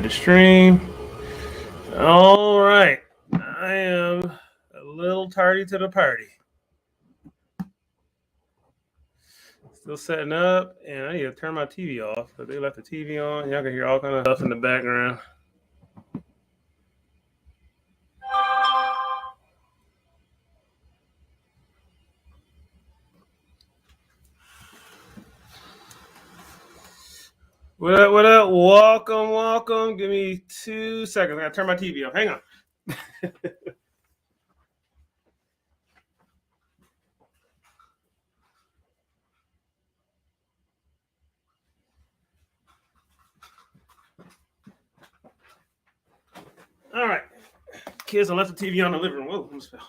the stream. All right. I am a little tardy to the party. Still setting up, and I need to turn my TV off because they left the TV on. Y'all can hear all kind of stuff in the background. What up, what up? Welcome, welcome. Give me 2 seconds. I gotta turn my TV off. Hang on. All right. Kids, I left the TV on in the living room. Whoa, almost fell.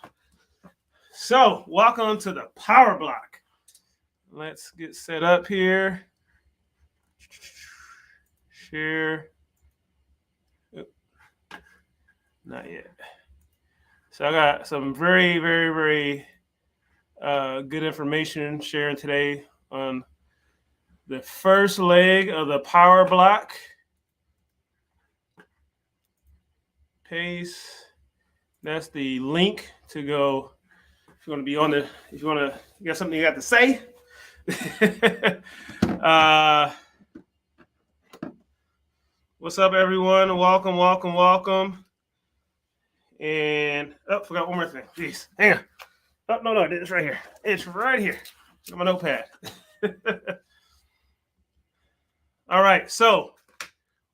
So, welcome to the Power Block. Let's get set up here. Share. Not yet. So I got some very, very, very good information sharing today on the first leg of the Power Block. Paste. That's the link to go. If you want to be on the, if you want to, you got something you got to say. What's up, everyone? Welcome, welcome, welcome. And forgot one more thing. Jeez, hang on. Oh, no, it's right here. It's right here. Got my notepad. All right, so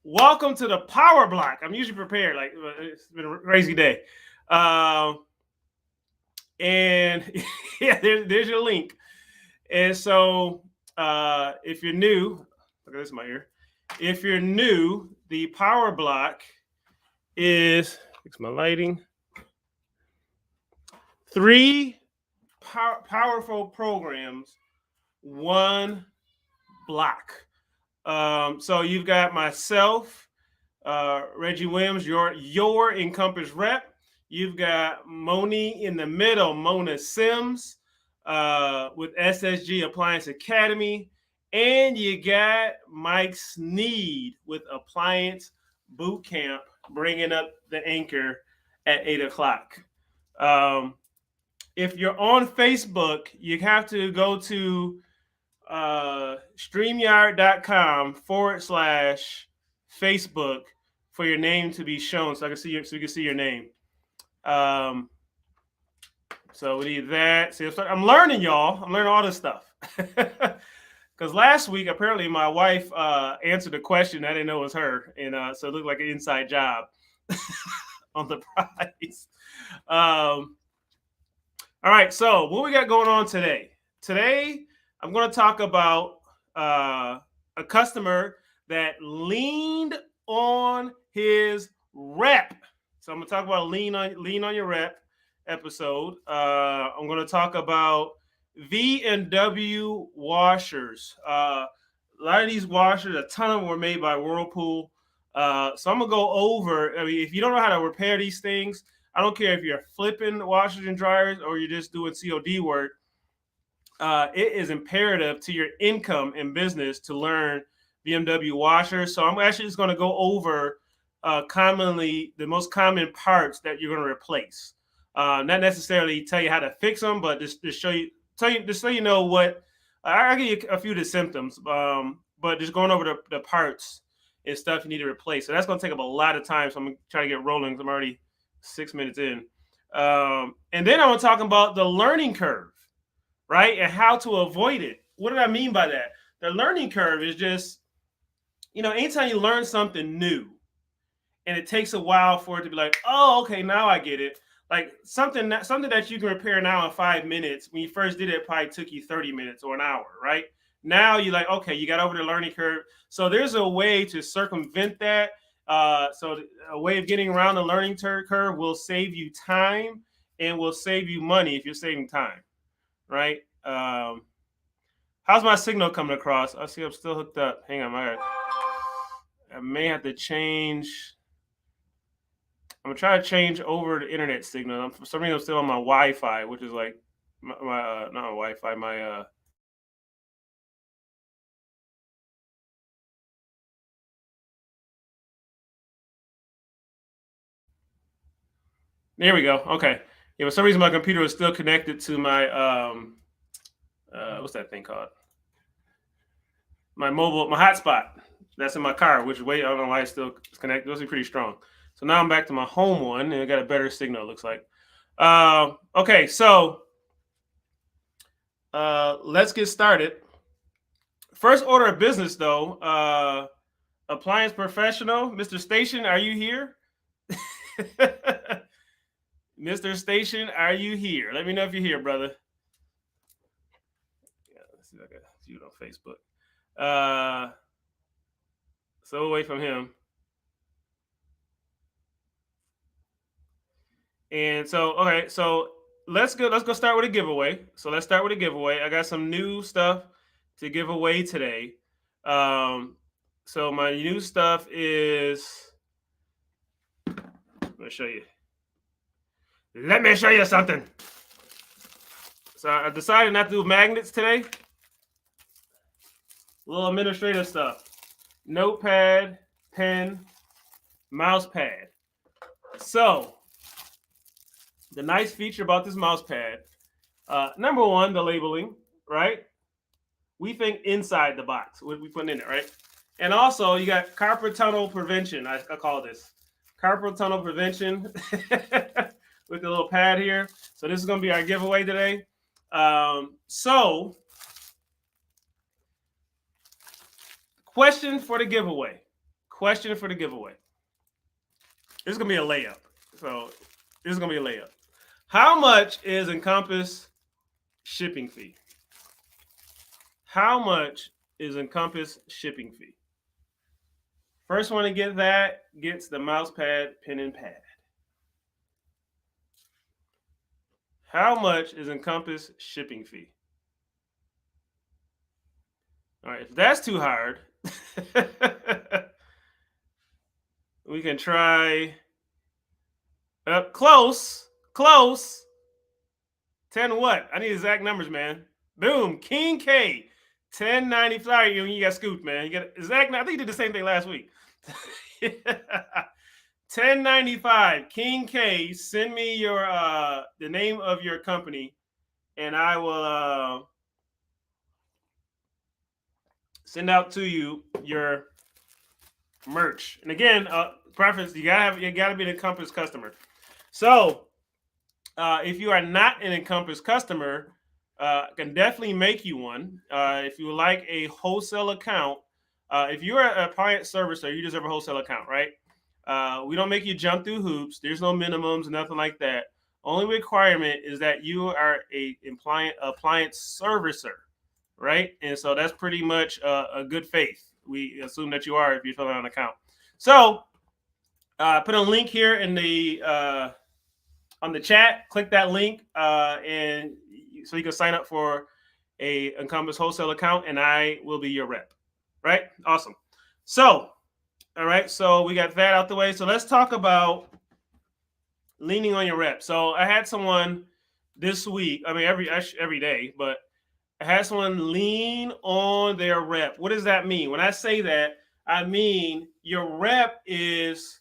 welcome to the Power Block. I'm usually prepared. Like, it's been a crazy day. And yeah, there's your link. And so if you're new, look at this in my ear. If you're new, the Power Block is, fix my lighting, 3 powerful programs, 1 block. So you've got myself, Reggie Williams, your Encompass rep. You've got Moni in the middle, Mona Sims, with Sneed-Appliance Academy. And you got Mike Sneed with Appliance Bootcamp, bringing up the anchor at 8 o'clock. If you're on Facebook, you have to go to StreamYard.com/Facebook for your name to be shown, so I can see so you can see your name. So we need that. See, I'm learning, y'all. I'm learning all this stuff. Because last week, apparently, my wife answered a question I didn't know was her, and so it looked like an inside job on the prize. All right, so what we got going on today? Today, I'm going to talk about a customer that leaned on his rep. So I'm going to talk about lean on your rep episode. I'm going to talk about V&W washers. A lot of these washers, a ton of them were made by Whirlpool. So I'm going to go over, I mean, if you don't know how to repair these things, I don't care if you're flipping washers and dryers or you're just doing COD work. It is imperative to your income and business to learn V&W washers. So I'm actually just going to go over commonly the most common parts that you're going to replace. Not necessarily tell you how to fix them, but just show you, just so you know what. I'll give you a few of the symptoms, but just going over the parts and stuff you need to replace. So that's going to take up a lot of time. So I'm going to try to get rolling because I'm already 6 minutes in. And then I want to talk about the learning curve, right? And how to avoid it. What did I mean by that? The learning curve is just, anytime you learn something new and it takes a while for it to be like, oh, okay, now I get it. Like something that you can repair now in 5 minutes, when you first did it probably took you 30 minutes or an hour, right? Now you're like, okay, you got over the learning curve. So there's a way to circumvent that. So a way of getting around the learning curve will save you time and will save you money if you're saving time, right? How's my signal coming across? I see I'm still hooked up. Hang on, I may have to change. I'm gonna try to change over the internet signal. For some reason, I'm still on my Wi-Fi, which is like my not my Wi-Fi, my There we go. Okay. Yeah, for some reason my computer was still connected to my what's that thing called? My hotspot. That's in my car, which I don't know why it's still connected. It was pretty strong. So now I'm back to my home one, and I got a better signal. It looks like. Okay, so let's get started. First order of business, though. Appliance professional, Mr. Station, are you here? Mr. Station, are you here? Let me know if you're here, brother. Yeah, let's see if I can see it on Facebook. So away from him. And so, okay, so let's go start with a giveaway. So let's start with a giveaway. I got some new stuff to give away today. So my new stuff is, let me show you. Let me show you something. So I decided not to do magnets today. A little administrative stuff. Notepad, pen, mouse pad. So the nice feature about this mouse pad, number one, the labeling, right? We think inside the box, what we put in it, right? And also you got carpal tunnel prevention. I call this carpal tunnel prevention with the little pad here. So this is going to be our giveaway today. So question for the giveaway. This is going to be a layup. So this is going to be a layup. How much is Encompass shipping fee? How much is Encompass shipping fee? First one to get that gets the mouse pad, pen, and pad. How much is Encompass shipping fee? All right, if that's too hard, we can try close. 10 what? I need exact numbers, man. Boom, King K, 10.95. Sorry, you got scooped, man. You got exact. I think you did the same thing last week. 10.95. King K, send me your the name of your company, and I will send out to you your merch. And again, preference, you gotta be an Encompass customer. So if you are not an Encompass customer, I can definitely make you one. If you would like a wholesale account, if you're an appliance servicer, you deserve a wholesale account, right? We don't make you jump through hoops. There's no minimums, nothing like that. Only requirement is that you are a appliance servicer, right? And so that's pretty much a good faith. We assume that you are if you fill out an account. So put a link here in the on the chat. Click that link, and so you can sign up for a Encompass wholesale account, and I will be your rep. Right? Awesome. So, all right. So we got that out the way. So let's talk about leaning on your rep. So I had someone this week. I mean, every day, but I had someone lean on their rep. What does that mean? When I say that, I mean your rep is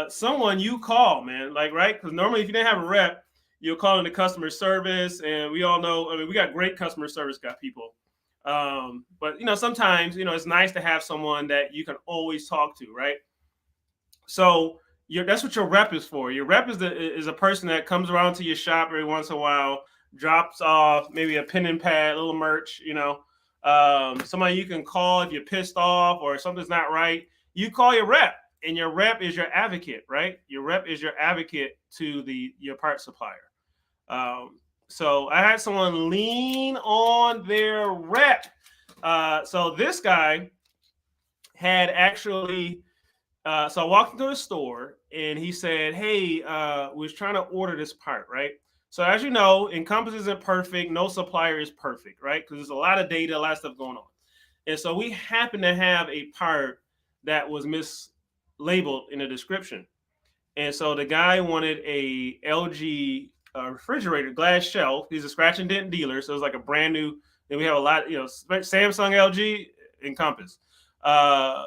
someone you call, man. Like, right? Because normally, if you didn't have a rep, you'll call in the customer service, and we all know. I mean, we got great customer service people. But sometimes it's nice to have someone that you can always talk to, right? So that's what your rep is for. Your rep is a person that comes around to your shop every once in a while, drops off maybe a pen and pad, a little merch, somebody you can call if you're pissed off or something's not right. You call your rep, and your rep is your advocate, right? Your rep is your advocate to your part supplier. So I had someone lean on their rep. So this guy had actually, so I walked into the store and he said, hey, was trying to order this part, right? So as you know, Encompass isn't perfect. No supplier is perfect, right? Because there's a lot of data, a lot of stuff going on. And so we happen to have a part that was mislabeled in the description. And so the guy wanted a LG refrigerator, glass shelf. He's a scratch and dent dealer, so it's like a brand new. Then we have a lot, Samsung, LG, Encompass. And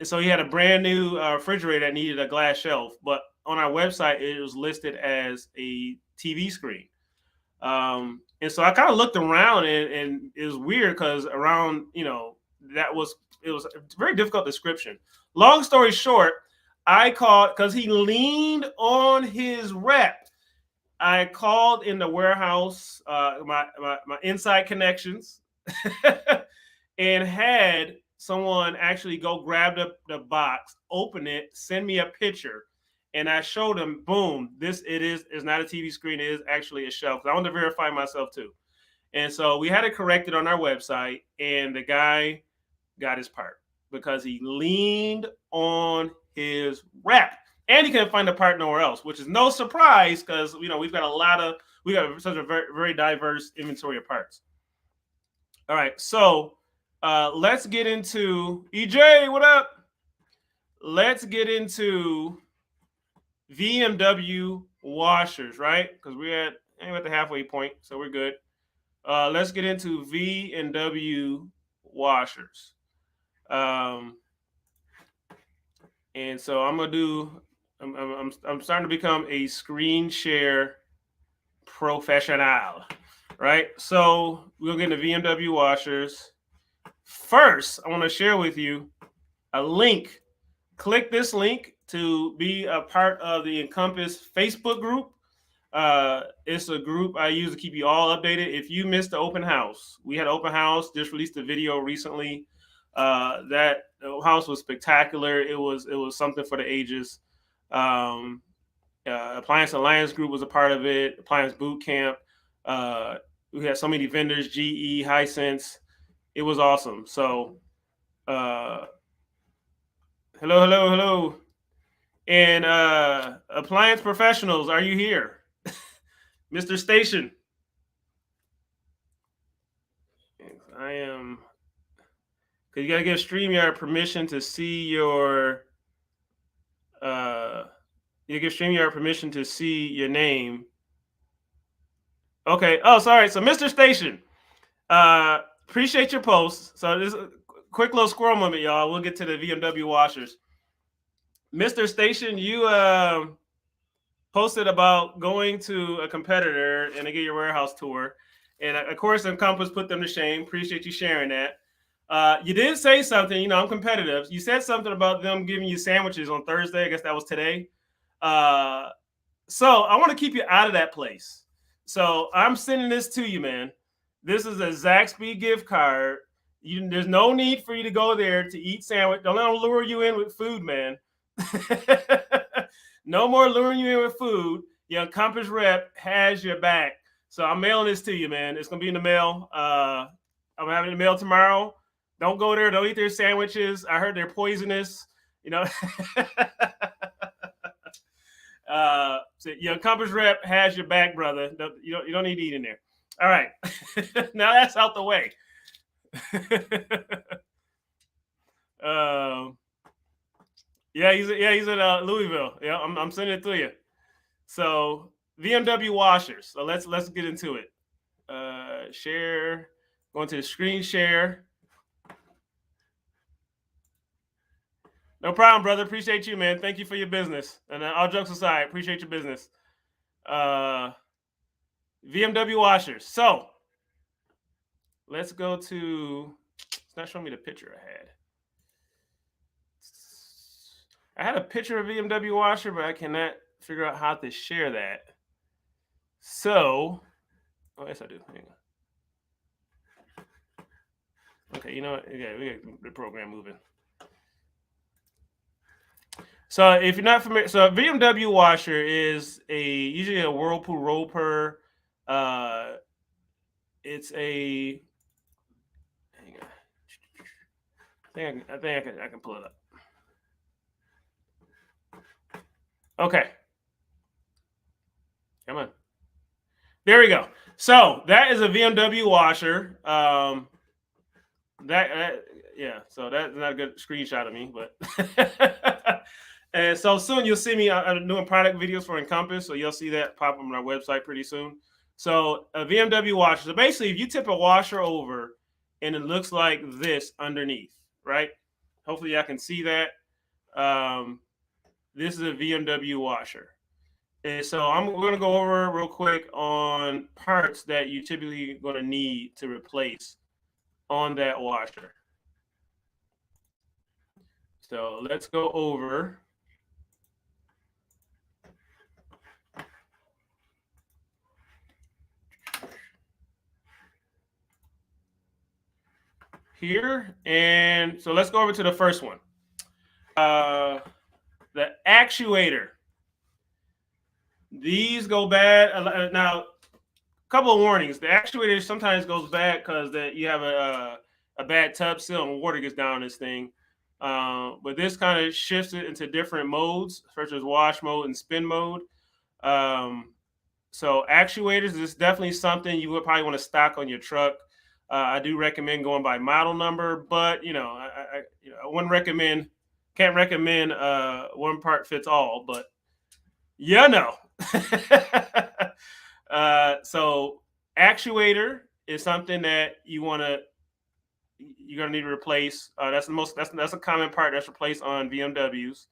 so he had a brand new refrigerator that needed a glass shelf, but on our website, it was listed as a TV screen. And so I kind of looked around, and it was weird because around, it was a very difficult description. Long story short, I called because he leaned on his rep. I called in the warehouse, my inside connections, and had someone actually go grab the box, open it, send me a picture. And I showed him, boom, it's not a TV screen. It is actually a shelf. I wanted to verify myself too. And so we had it corrected on our website, and the guy got his part because he leaned on his rep, and he couldn't find the part nowhere else, which is no surprise because we've got such a very, very diverse inventory of parts. All right, so let's get into EJ. What up? Let's get into VMW washers, right? Because we're at the halfway point, so we're good. Let's get into V&W washers. And so I'm starting to become a screen share professional, right? So we'll get into VMW washers. First, I want to share with you a link. Click this link to be a part of the Encompass Facebook group. It's a group I use to keep you all updated. If you missed the open house, we had an open house, just released a video recently. That house was spectacular. It was something for the ages. Appliance Alliance group was a part of it. Appliance Bootcamp. We had so many vendors, GE, Hisense. It was awesome. So, hello. And appliance professionals, are you here? Mr. Station. I am. Because you got to give StreamYard permission to see your. You give StreamYard permission to see your name. Okay. Oh, sorry. So, Mr. Station, appreciate your posts. So, this is a quick little squirrel moment, y'all. We'll get to the VMW washers. Mr. Station, you posted about going to a competitor and to get your warehouse tour. And of course, Encompass put them to shame. Appreciate you sharing that. You did say something, I'm competitive. You said something about them giving you sandwiches on Thursday. I guess that was today. So I want to keep you out of that place. So I'm sending this to you, man. This is a Zaxby gift card. There's no need for you to go there to eat sandwich. Don't let them lure you in with food, man. No more luring you in with food. Your Encompass rep has your back. So I'm mailing this to you, man. It's going to be in the mail. I'm having it in the mail tomorrow. Don't go there. Don't eat their sandwiches. I heard they're poisonous. So your Encompass rep has your back, brother. You don't need to eat in there. All right. Now that's out the way. Yeah, he's in Louisville. Yeah, I'm sending it to you. So VMW washers. So let's get into it. Share. Going to the screen share. No problem, brother. Appreciate you, man. Thank you for your business. And all jokes aside, appreciate your business. VMW washers. So let's go to. It's not showing me the picture I had. I had a picture of VMW washer, but I cannot figure out how to share that. So, yes, I do. Hang on. Okay, you know what? Yeah, we got the program moving. So, if you're not familiar, so a VMW washer is usually a Whirlpool roll per. It's a. Hang on. I think I can pull it up. Okay. Come on. There we go. So that is a VMW washer. Yeah. So that's not a good screenshot of me, but. And so soon you'll see me doing product videos for Encompass. So you'll see that pop up on our website pretty soon. So a VMW washer. So basically, if you tip a washer over and it looks like this underneath, right? Hopefully I can see that. this is a VMW washer. And so we're going to go over real quick on parts that you typically going to need to replace on that washer. So let's go over. Here, and so let's go over to the first one. The actuator. These go bad. Now, a couple of warnings. The actuator sometimes goes bad because you have a bad tub seal and water gets down this thing. But this kind of shifts it into different modes, such as wash mode and spin mode. So actuators is definitely something you would probably want to stock on your truck. I do recommend going by model number, but I wouldn't recommend, can't recommend one part fits all, but so actuator is something that you're gonna need to replace. That's a common part that's replaced on BMWs.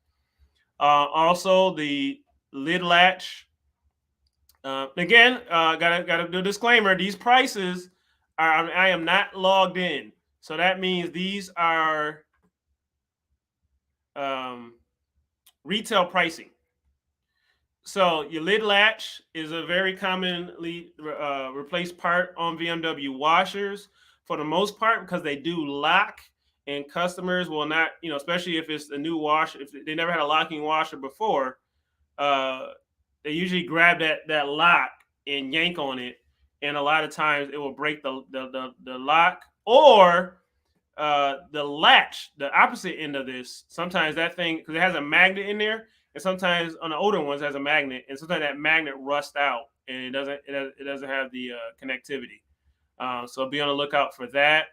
Also the lid latch. Again, gotta do a disclaimer. These prices I am not logged in, so that means these are retail pricing. So your lid latch is a very commonly replaced part on BMW washers for the most part, because they do lock, and customers will not, especially if it's a new washer, if they never had a locking washer before, they usually grab that lock and yank on it, and a lot of times it will break the lock, or the latch, the opposite end of this. Sometimes that thing, because it has a magnet in there, and sometimes on the older ones it has a magnet, and sometimes that magnet rusts out and it doesn't have the connectivity. So be on the lookout for that.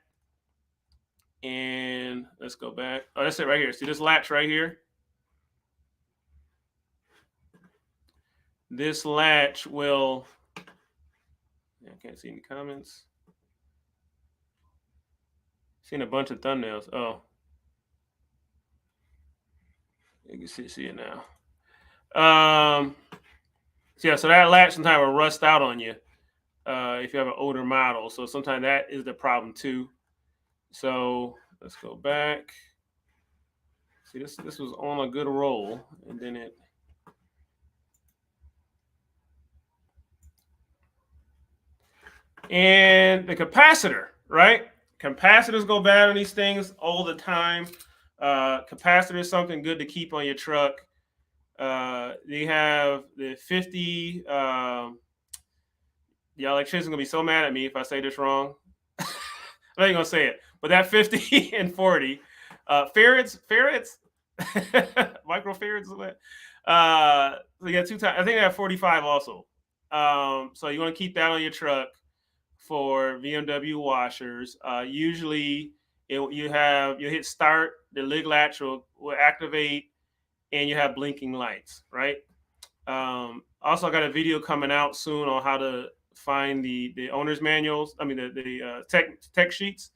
And let's go back. Oh, that's it right here. See this latch right here? This latch will, I can't see any comments. Seen a bunch of thumbnails. Oh, you can see it now. So that latch sometimes will rust out on you if you have an older model. So sometimes that is the problem too. So let's go back. See, this was on a good roll, and then it. And the capacitor, right? Capacitors go bad on these things all the time. Capacitor is something good to keep on your truck. They have the 50. The electrician's gonna be so mad at me if I say this wrong. I'm not even gonna say it, but that 50 and 40 farads, microfarads. So you got two times. I think they have 45 also. So you want to keep that on your truck for BMW washers. Usually you hit start, the lid latch will activate, and you have blinking lights, right? Also, I got a video coming out soon on how to find the owner's manuals. I mean the tech sheets.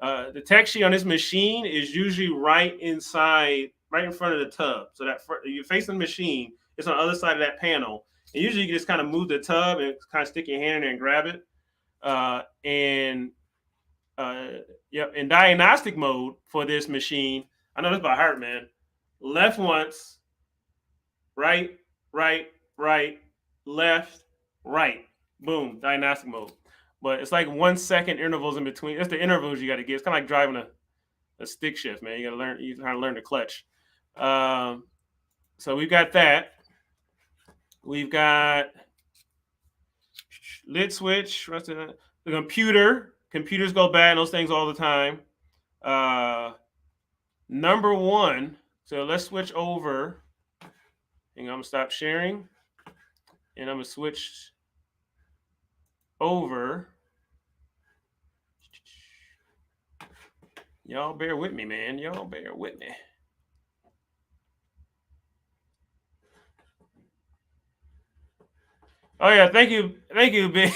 The tech sheet on this machine is usually right in front of the tub. So that you're facing the machine, it's on the other side of that panel. And usually you can just kind of move the tub and kind of stick your hand in there and grab it. In diagnostic mode for this machine, I know this by heart, man. Left once, right, left, right. Boom, diagnostic mode. But it's like 1 second intervals in between. That's the intervals you got to get. It's kind of like driving a stick shift, man. You got to learn the clutch. So we've got that. We've got lid switch. The computer. Computers go bad. Those things all the time. Number one. So let's switch over. And I'm gonna stop sharing, and I'm gonna switch over. Y'all bear with me, man. Y'all bear with me. Oh yeah, thank you, big.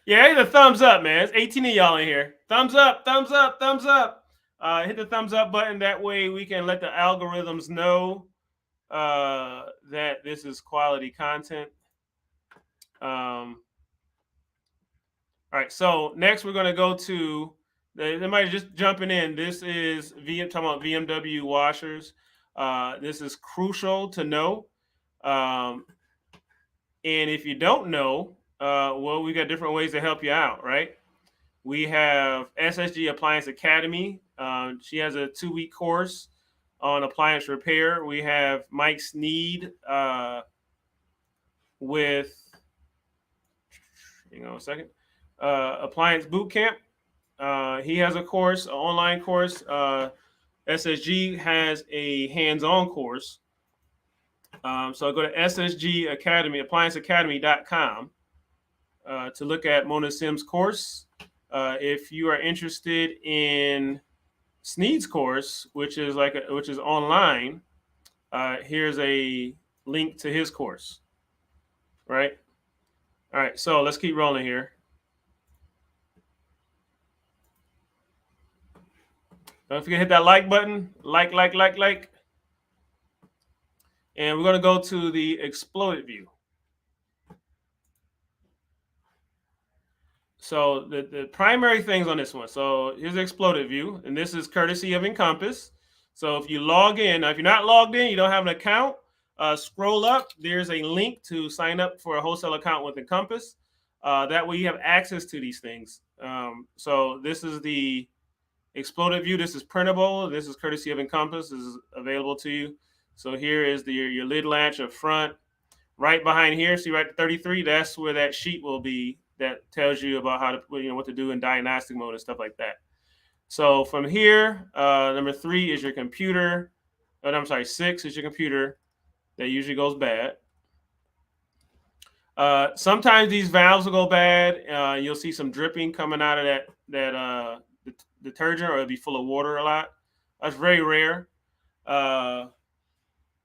Yeah, hit the thumbs up, man. It's 18 of y'all in here. Thumbs up. Hit the thumbs up button. That way we can let the algorithms know that this is quality content. All right, so next we're going to go to, everybody just jumping in. This is talking about VMW washers. This is crucial to know. And if you don't know, well, we got different ways to help you out, right? We have SSG Appliance Academy. She has a 2-week course on appliance repair. We have Mike Sneed with, hang on a second, Appliance Bootcamp. He has a course, an online course. SSG has a hands-on course. So go to SSG Academy, applianceacademy.com to look at Mona Sims' course. If you are interested in Sneed's course, which is online, here's a link to his course. Right? All right, so let's keep rolling here. Don't forget to hit that like button. Like. And we're going to go to the exploded view. So the primary things on this one. So here's the exploded view, and this is courtesy of Encompass. So if you log in, now if you're not logged in, you don't have an account, scroll up. There's a link to sign up for a wholesale account with Encompass. That way you have access to these things. So this is the exploded view. This is printable. This is courtesy of Encompass. This is available to you. So here is your lid latch up front. Right behind here, see right 33, that's where that sheet will be that tells you about how to, what to do in diagnostic mode and stuff like that. So from here, number 3 is your computer. Oh, I'm sorry, 6 is your computer. That usually goes bad. Sometimes these valves will go bad. You'll see some dripping coming out of that detergent, or it'll be full of water a lot. That's very rare.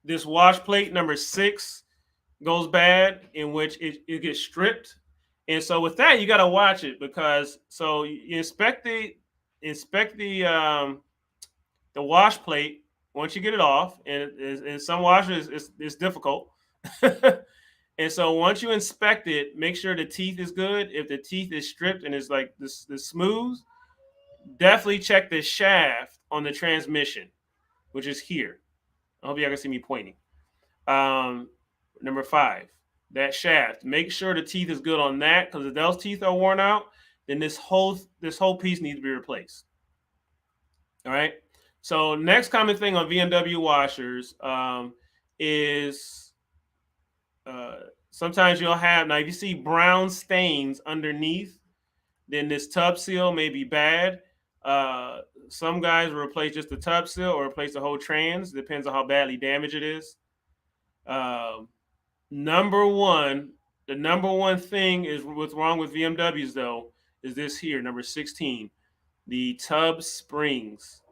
This wash plate number 6 goes bad, in which it gets stripped. And so with that, you got to watch it, because so you inspect the wash plate once you get it off, and some washers it's difficult. And so once you inspect it, make sure the teeth is good. If the teeth is stripped and it's like this smooth, definitely check the shaft on the transmission, which is here. I hope y'all can see me pointing. Number 5, that shaft. Make sure the teeth is good on that, because if those teeth are worn out, then this whole piece needs to be replaced. All right. So next common thing on VMW washers is sometimes you'll have, now if you see brown stains underneath, then this tub seal may be bad. Some guys will replace just the tub seal or replace the whole trans. Depends on how badly damaged it is. The number one thing is what's wrong with VMWs, though, is this here, number 16, the tub springs.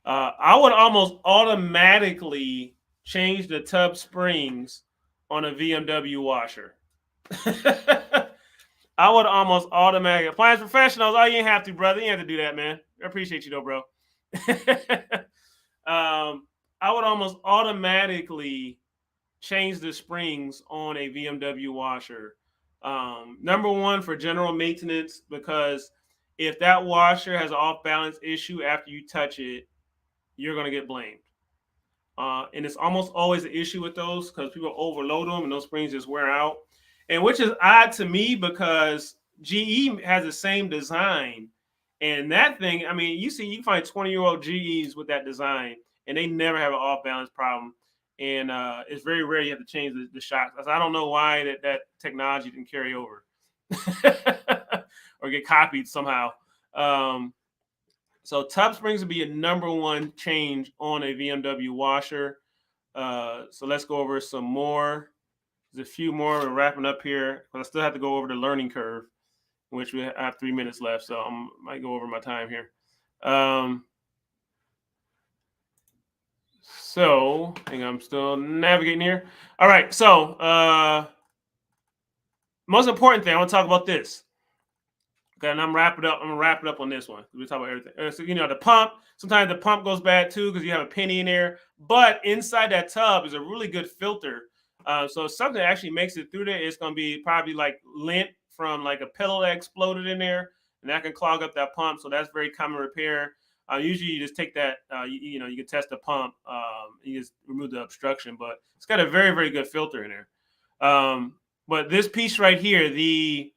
I would almost automatically change the tub springs on a VMW washer. I would almost automatically. Appliance professionals, oh, you ain't have to, brother. You ain't have to do that, man. I appreciate you, though, bro. I would almost automatically change the springs on a VMW washer. Number 1, for general maintenance, because if that washer has an off-balance issue after you touch it, you're going to get blamed. And it's almost always an issue with those, because people overload them and those springs just wear out. And which is odd to me, because GE has the same design. And that thing, I mean, you find 20-year-old GEs with that design, and they never have an off-balance problem. And it's very rare you have to change the shocks. I don't know why that technology didn't carry over or get copied somehow. So tub springs would be a number 1 change on a VMW washer. So let's go over some more. There's a few more. We're wrapping up here, but I still have to go over the learning curve, in which we have 3 minutes left. So I might go over my time here. So I think I'm still navigating here. All right. So most important thing, I want to talk about this. Okay, and I'm gonna wrap it up on this one. We talk about everything. So the pump. Sometimes the pump goes bad too because you have a penny in there. But inside that tub is a really good filter. So if something actually makes it through there, it's gonna be probably like lint from like a pillow that exploded in there, and that can clog up that pump. So that's very common repair. Usually, you just take that. You can test the pump. You just remove the obstruction, but it's got a very very good filter in there. But this piece right here, the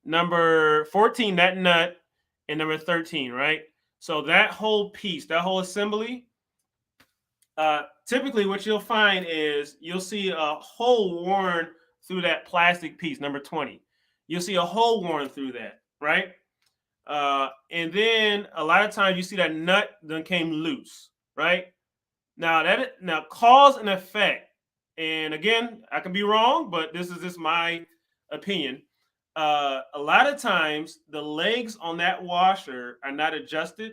number 14, that nut, and number 13, right? So that whole piece, that whole assembly, typically what you'll find is you'll see a hole worn through that plastic piece, number 20. You'll see a hole worn through that, right? And then a lot of times you see that nut then came loose, right? Now cause and effect. And again, I can be wrong, but this is just my opinion. A lot of times the legs on that washer are not adjusted,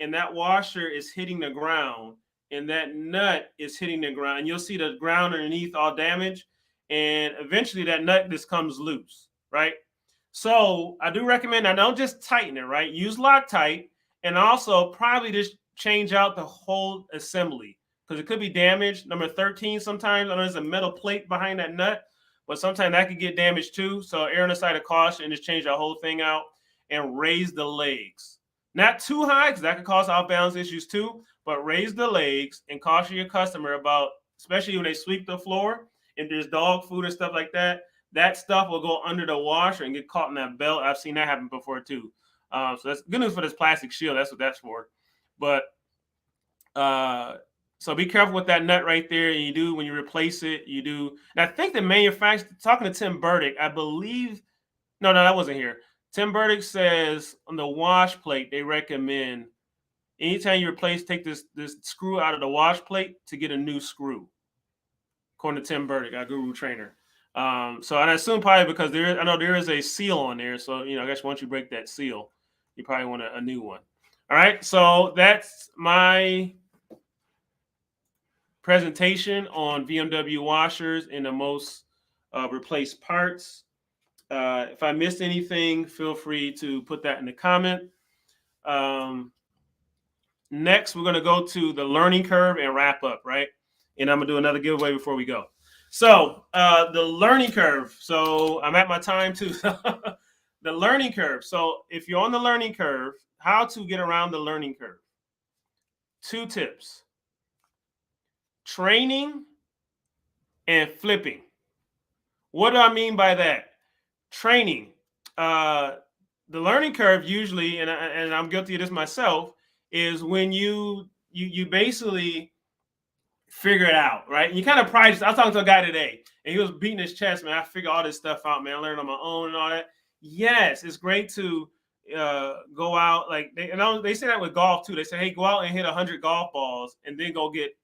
and that washer is hitting the ground, and that nut is hitting the ground. And you'll see the ground underneath all damaged, and eventually that nut just comes loose, right? So I do recommend, I don't just tighten it, right? Use Loctite, and also probably just change out the whole assembly because it could be damaged. Number 13, sometimes I know there's a metal plate behind that nut, but sometimes that could get damaged too. So err on the side of caution and just change the whole thing out and raise the legs. Not too high because that could cause off balance issues too, but raise the legs and caution your customer about, especially when they sweep the floor, if there's dog food and stuff like that, that stuff will go under the washer and get caught in that belt. I've seen that happen before too. So that's good news for this plastic shield. That's what that's for. But so be careful with that nut right there. And you do, when you replace it, you do. And I think the manufacturer, talking to Tim Burdick, I believe, no, that wasn't here. Tim Burdick says on the wash plate, they recommend anytime you replace, take this screw out of the wash plate to get a new screw. According to Tim Burdick, our guru trainer. So and I assume probably because I know there is a seal on there. So I guess once you break that seal, you probably want a new one. All right. So that's my presentation on BMW washers and the most replaced parts. If I missed anything, feel free to put that in the comment. Next, we're going to go to the learning curve and wrap up, right? And I'm going to do another giveaway before we go. So the learning curve. So I'm at my time too. The learning curve. So if you're on the learning curve, how to get around the learning curve. 2 tips. Training and flipping. What do I mean by that? Training. The learning curve usually, and I'm guilty of this myself, is when you basically figure it out, right? And you kind of pride. I was talking to a guy today, and he was beating his chest, man. I figure all this stuff out, man. I learned on my own and all that. Yes, it's great to go out. Like they say that with golf too. They say, hey, go out and hit 100 golf balls, and then go get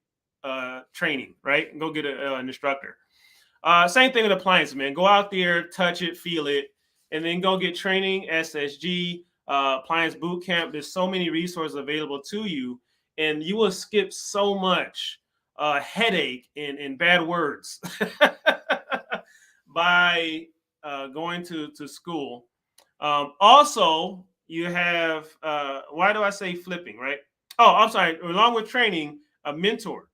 training, right? And go get an instructor. Same thing with appliances, man. Go out there, touch it, feel it, and then go get training. SSG, Appliance Bootcamp. There's so many resources available to you, and you will skip so much headache and bad words by going to school. Also, you have why do I say flipping, right? Oh, I'm sorry. Along with training, a mentor,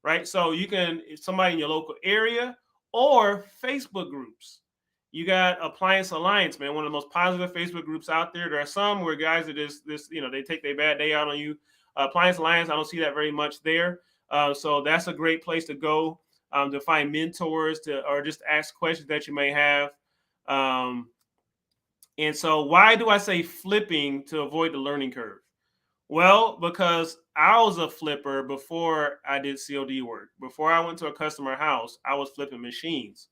right? So you can, if somebody in your local area or Facebook groups. You got Appliance Alliance, man, one of the most positive Facebook groups out there. There are some where guys are just they take their bad day out on you. Appliance Alliance, I don't see that very much there. So that's a great place to go to find mentors or just ask questions that you may have. And so why do I say flipping to avoid the learning curve? Well, because I was a flipper before I did COD work. Before I went to a customer house, I was flipping machines.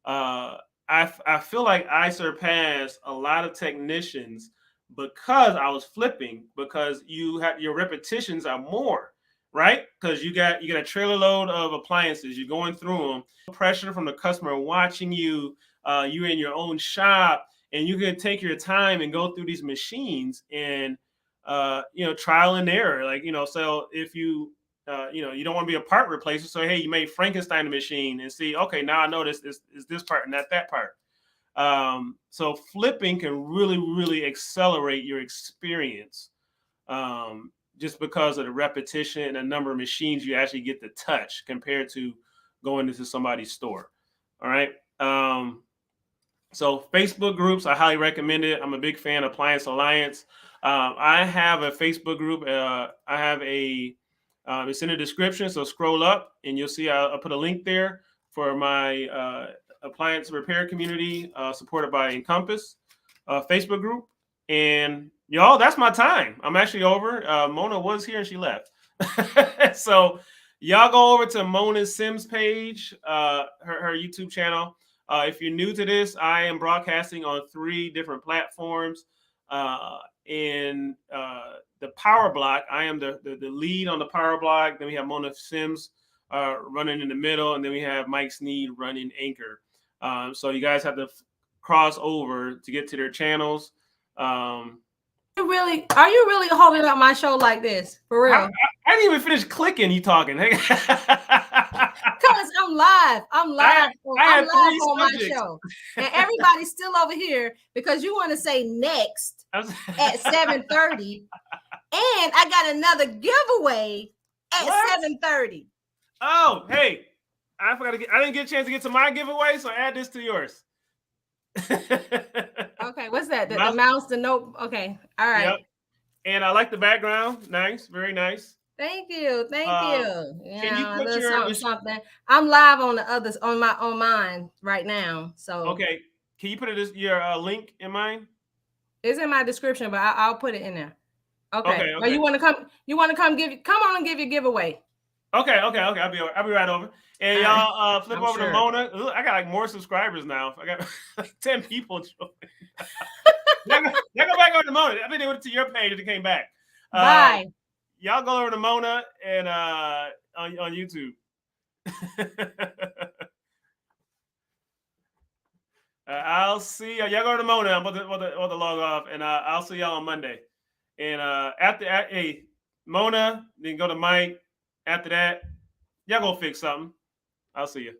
I feel like I surpassed a lot of technicians because I was flipping, because your repetitions are more, right? Because you got a trailer load of appliances, you're going through them, pressure from the customer watching you, you're in your own shop, and you can take your time and go through these machines and trial and error. So if you don't want to be a part replacer. So, hey, you made Frankenstein a machine and see, okay, now I know this is this part and not that part. So flipping can really accelerate your experience, just because of the repetition and the number of machines you actually get to touch compared to going into somebody's store. All right. So Facebook groups, I highly recommend it. I'm a big fan of Appliance Alliance. I have a Facebook group. I have it's in the description. So scroll up and you'll see I'll put a link there for my appliance repair community, supported by Encompass Facebook group. And y'all, that's my time. I'm actually over. Mona was here and she left. So y'all go over to Mona Sims page, her YouTube channel. If you're new to this, I am broadcasting on 3 different platforms. In the Power Block, I am the lead on the Power Block. Then we have Mona Sims running in the middle, and then we have Mike Sneed running Anchor. So you guys have to cross over to get to their channels. Are you really holding up my show like this? For real? I didn't even finish clicking. You talking? Because I'm live. I'm live on my show. And everybody's still over here because you want to say next at 7:30. And I got another giveaway at 7:30. Oh, hey. I didn't get a chance to get to my giveaway, so add this to yours. Okay, what's that? The mouse, the note. Okay, all right. Yep. And I like the background. Nice, very nice. Thank you. Yeah, can you put something? I'm live on the others on mine right now. So okay, can you put your link in mine? It's in my description, but I'll put it in there. Okay. Well, you want to come? Come on and give your giveaway. Okay. I'll be right over. And y'all flip over to Mona. Look, I got like more subscribers now. I got like 10 people joining. Y'all go back over to Mona. I think they went to your page and they came back. Bye. Y'all go over to Mona and on YouTube. I'll see y'all. Y'all go to Mona. I'm about to log off, and I'll see y'all on Monday. And after Mona, then go to Mike. After that, y'all go fix something. I'll see you.